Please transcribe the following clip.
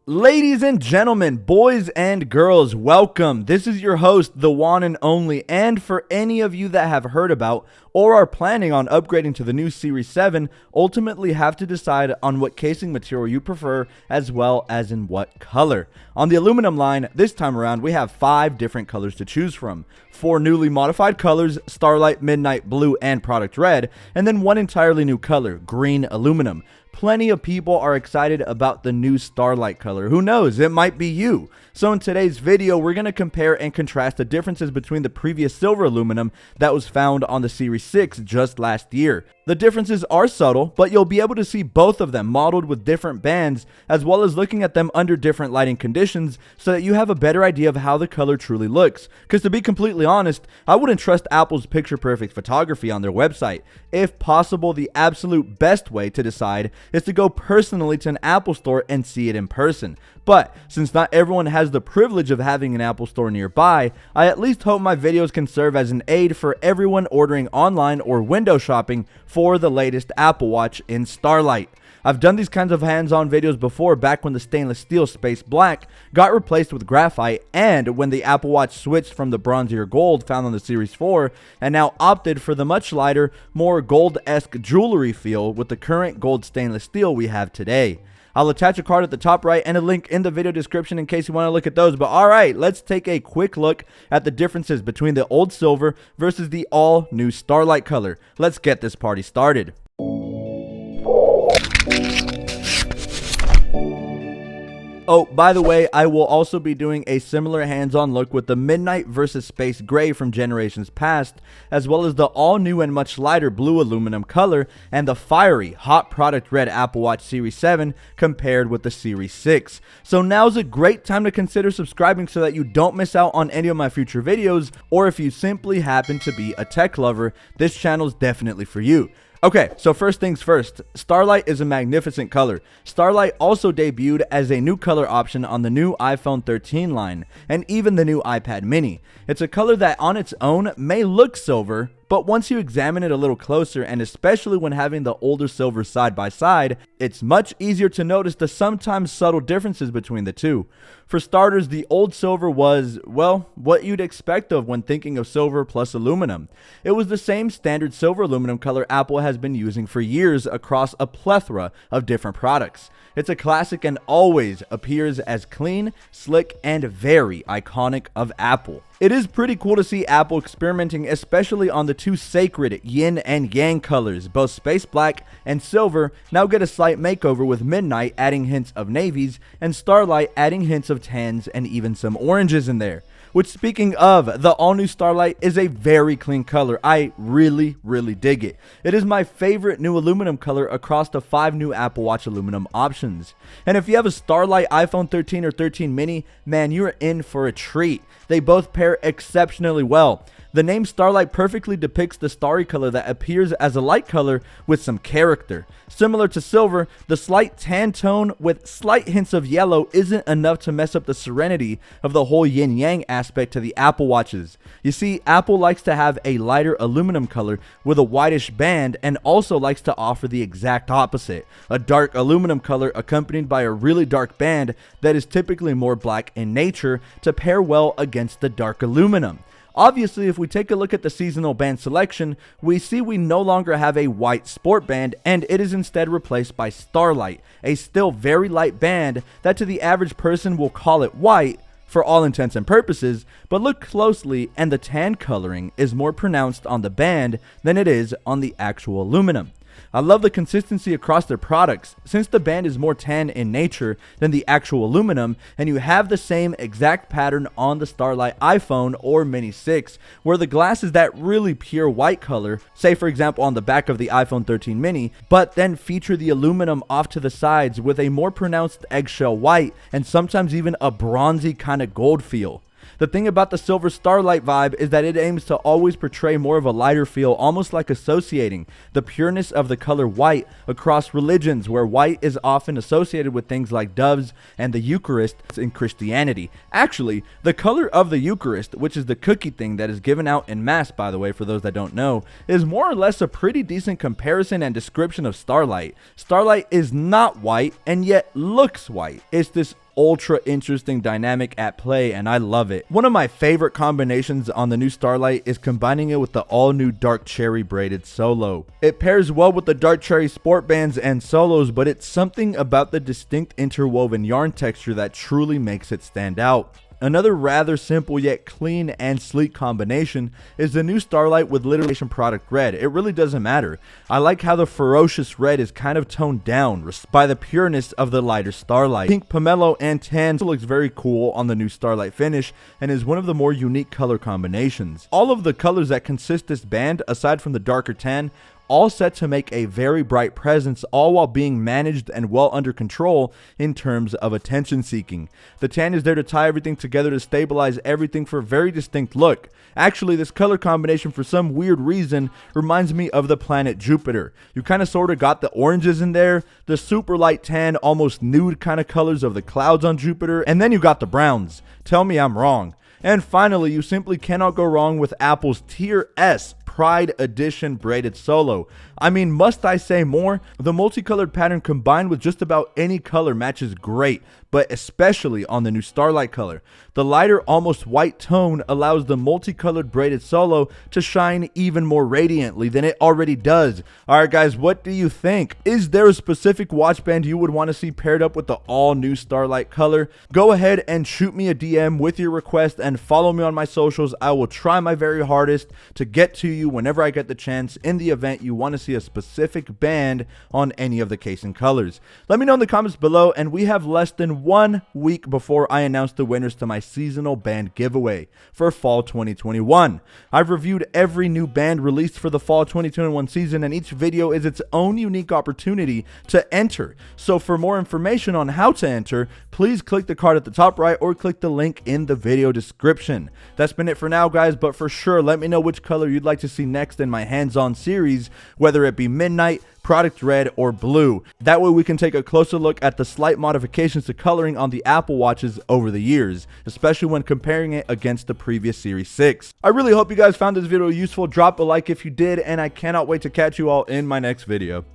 Ladies and gentlemen, boys and girls, welcome. This is your host, TheJuan&Only, and for any of you that have heard about or are planning on upgrading to the new Series 7, ultimately have to decide on what casing material you prefer as well as in what color. On the aluminum line, this time around, we have 5 different colors to choose from. 4 newly modified colors, Starlight, Midnight Blue, and Product Red, and then 1 entirely new color, green aluminum. Plenty of people are excited about the new Starlight color. Who knows, it might be you. So in today's video, we're going to compare and contrast the differences between the previous silver aluminum that was found on the Series 6 just last year. The differences are subtle, but you'll be able to see both of them modeled with different bands, as well as looking at them under different lighting conditions so that you have a better idea of how the color truly looks. Because to be completely honest, I wouldn't trust Apple's picture-perfect photography on their website. If possible, the absolute best way to decide is to go personally to an Apple store and see it in person. But since not everyone has the privilege of having an Apple store nearby, I at least hope my videos can serve as an aid for everyone ordering online or window shopping for the latest Apple Watch in Starlight. I've done these kinds of hands-on videos before, back when the stainless steel Space Black got replaced with graphite, and when the Apple Watch switched from the bronzier gold found on the Series 4 and now opted for the much lighter, more gold-esque jewelry feel with the current gold stainless steel we have today. I'll attach a card at the top right and a link in the video description in case you want to look at those. But alright, let's take a quick look at the differences between the old silver versus the all new Starlight color. Let's get this party started. Oh, by the way, I will also be doing a similar hands-on look with the Midnight versus Space Gray from generations past, as well as the all-new and much lighter blue aluminum color, and the fiery, hot Product Red Apple Watch Series 7 compared with the Series 6. So now's a great time to consider subscribing so that you don't miss out on any of my future videos, or if you simply happen to be a tech lover, this channel is definitely for you. Okay, so first things first, Starlight is a magnificent color. Starlight also debuted as a new color option on the new iPhone 13 line, and even the new iPad mini. It's a color that on its own may look silver, but once you examine it a little closer, and especially when having the older silver side by side, it's much easier to notice the sometimes subtle differences between the two. For starters, the old silver was, well, what you'd expect of when thinking of silver plus aluminum. It was the same standard silver aluminum color Apple has been using for years across a plethora of different products. It's a classic and always appears as clean, slick, and very iconic of Apple. It is pretty cool to see Apple experimenting, especially on the two sacred yin and yang colors. Both Space Black and Silver now get a slight makeover, with Midnight adding hints of navies and Starlight adding hints of tans and even some oranges in there. Which, speaking of, the all-new Starlight is a very clean color. I really dig it. It is my favorite new aluminum color across the 5 new Apple Watch aluminum options. And if you have a Starlight iPhone 13 or 13 mini, man, you're in for a treat. They both pair exceptionally well. The name Starlight perfectly depicts the starry color that appears as a light color with some character. Similar to silver, the slight tan tone with slight hints of yellow isn't enough to mess up the serenity of the whole yin-yang aspect to the Apple Watches. You see, Apple likes to have a lighter aluminum color with a whitish band, and also likes to offer the exact opposite, a dark aluminum color accompanied by a really dark band that is typically more black in nature to pair well against the dark aluminum. Obviously, if we take a look at the seasonal band selection, we see we no longer have a white sport band, and it is instead replaced by Starlight, a still very light band that to the average person will call it white for all intents and purposes, but look closely and the tan coloring is more pronounced on the band than it is on the actual aluminum. I love the consistency across their products, since the band is more tan in nature than the actual aluminum, and you have the same exact pattern on the Starlight iPhone or Mini 6, where the glass is that really pure white color, say for example on the back of the iPhone 13 mini, but then feature the aluminum off to the sides with a more pronounced eggshell white and sometimes even a bronzy kind of gold feel. The thing about the silver Starlight vibe is that it aims to always portray more of a lighter feel, almost like associating the pureness of the color white across religions, where white is often associated with things like doves and the Eucharist in Christianity. Actually, the color of the Eucharist, which is the cookie thing that is given out in Mass, by the way, for those that don't know, is more or less a pretty decent comparison and description of Starlight. Starlight is not white and yet looks white. It's this ultra interesting dynamic at play, and I love it. One of my favorite combinations on the new Starlight is combining it with the all new dark cherry braided solo. It pairs well with the dark cherry sport bands and solos, but it's something about the distinct interwoven yarn texture that truly makes it stand out. Another rather simple yet clean and sleek combination is the new Starlight with Literation Product Red. It really doesn't matter. I like how the ferocious red is kind of toned down by the pureness of the lighter Starlight. Pink, pomelo, and tan looks very cool on the new Starlight finish and is one of the more unique color combinations. All of the colors that consist this band, aside from the darker tan, all set to make a very bright presence, all while being managed and well under control in terms of attention seeking. The tan is there to tie everything together to stabilize everything for a very distinct look. Actually, this color combination for some weird reason reminds me of the planet Jupiter. You kind of sort of got the oranges in there, the super light tan, almost nude kind of colors of the clouds on Jupiter, and then you got the browns. Tell me I'm wrong. And finally, you simply cannot go wrong with Apple's Tier S Pride Edition braided solo. I mean, must I say more? The multicolored pattern combined with just about any color matches great, but especially on the new Starlight color. The lighter, almost white tone allows the multicolored braided solo to shine even more radiantly than it already does. Alright guys, what do you think? Is there a specific watch band you would want to see paired up with the all new Starlight color? Go ahead and shoot me a DM with your request and follow me on my socials. I will try my very hardest to get to you whenever I get the chance in the event you want to see a specific band on any of the casing colors. Let me know in the comments below, and we have less than 1 week before I announce the winners to my seasonal band giveaway for fall 2021. I've reviewed every new band released for the fall 2021 season, and each video is its own unique opportunity to enter. So for more information on how to enter, please click the card at the top right or click the link in the video description. That's been it for now guys, but for sure let me know which color you'd like to see next in my hands-on series, whether it be Midnight, Product Red, or Blue. That way we can take a closer look at the slight modifications to coloring on the Apple Watches over the years, especially when comparing it against the previous Series 6. I really hope you guys found this video useful. Drop a like if you did, and I cannot wait to catch you all in my next video.